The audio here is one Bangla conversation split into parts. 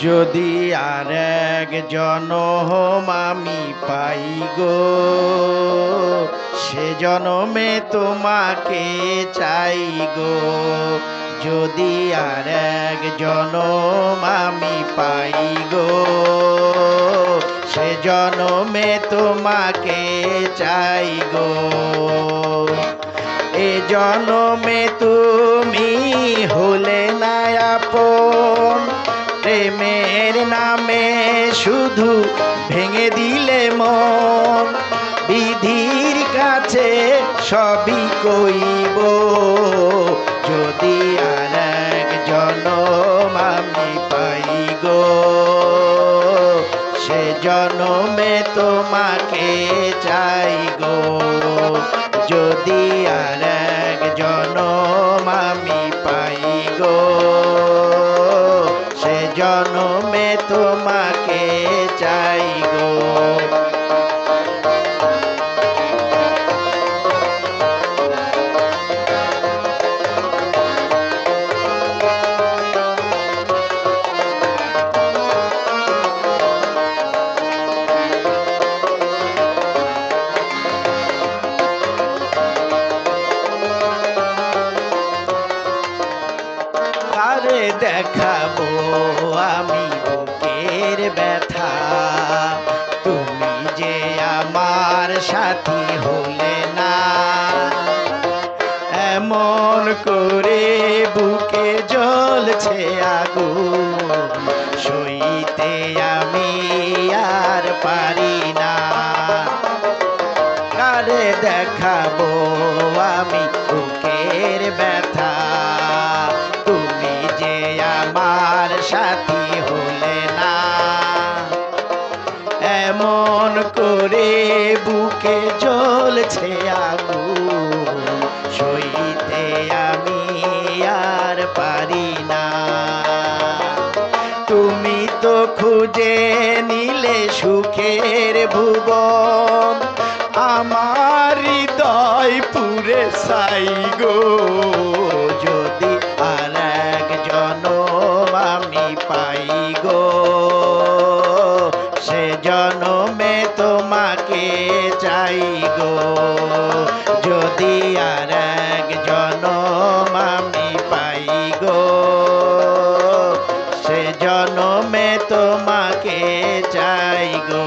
যদি আর এক জনম আমি পাই গো, সে জনমে তোমাকে চাই গো। যদি আর এক জনম আমি পাই গো, সে জনমে তোমাকে চাই গো। এ জনমে তুমি হলে না আপন, প্রেমের নামে শুধু ভেঙে দিলে মন। বিধির কাছে সবই কইব, যদি আর এক জনম আমি পাই গো, সে জনমে তোমাকে চাই গো। যদি আর এক জনম আমি পাই গো, সে জনমে তোমাকে চাই গো। কারে দেখাবো আমি বুকের ব্যথা, তুমি যে আমার সাথী হলে না। এমন করে বুকে জ্বলছে আগুন, সইতে আমি আর পারি না। কারে দেখাবো আমি বুকের ব্যথা, তুমি যে আমার সাথী হলে না। এমন করে বুকে জ্বলছে আগুন, সইতে আমি আর পারি না। তুমি তো খুঁজে নিলে সুখের ভুবন, আমার হৃদয় পুরে সাই গো। যদি আর এক জনম আমি পাই গো, সে জনমে তোমাকে চাই গো। যদি আর এক জনম আমি পাই গো, সে জনমে তোমাকে চাই গো।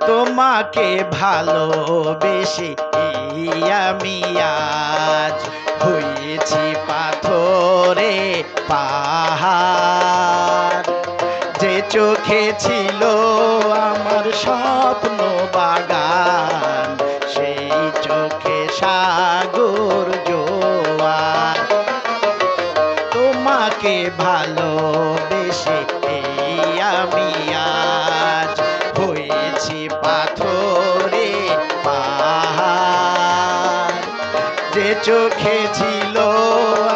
তোমাকে ভালোবেসে আমি আজ হয়েছি পাথরে পাহাড়। যে চোখে ছিল আমার স্বপ্ন বাগান, সেই চোখে সাগর জোয়ার। তোমাকে ভালোবেসে আমি আজ হয়েছি পাথরে পাহাড়। যে চোখে ছিল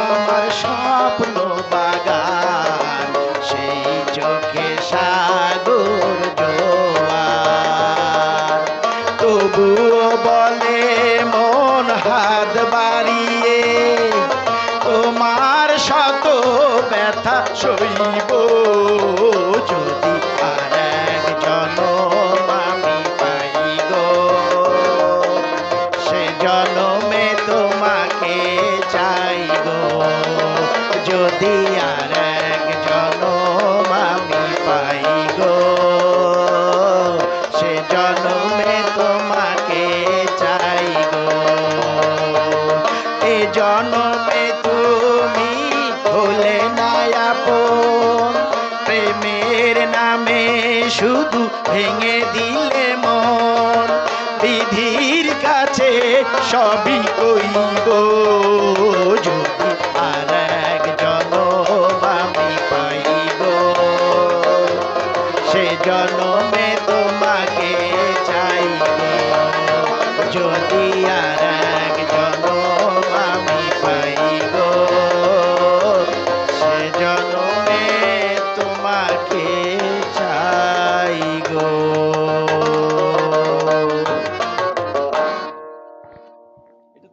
আমার স্বপ্ন বাগান, সেই চোখে সাগর জোয়ার। তবুও বলে মন হাত বাড়িয়ে, তোমার শত ব্যথা সইব। যদি আর এক জনম আমি পাই গো, সে জনমে তোমাকে চাই গো। যদি আর এক জনম আমি পাই গো, সে জনমে তোমাকে চাই গো। এ জনমে তুমি হলে না আপন, প্রেমের নামে শুধু ভেঙে দিলে মন। বিধির কাছে সবই কইব, যদি আর এক জনম আমি পাই গো, সে জনমে তোমাকে চাইব যদি আর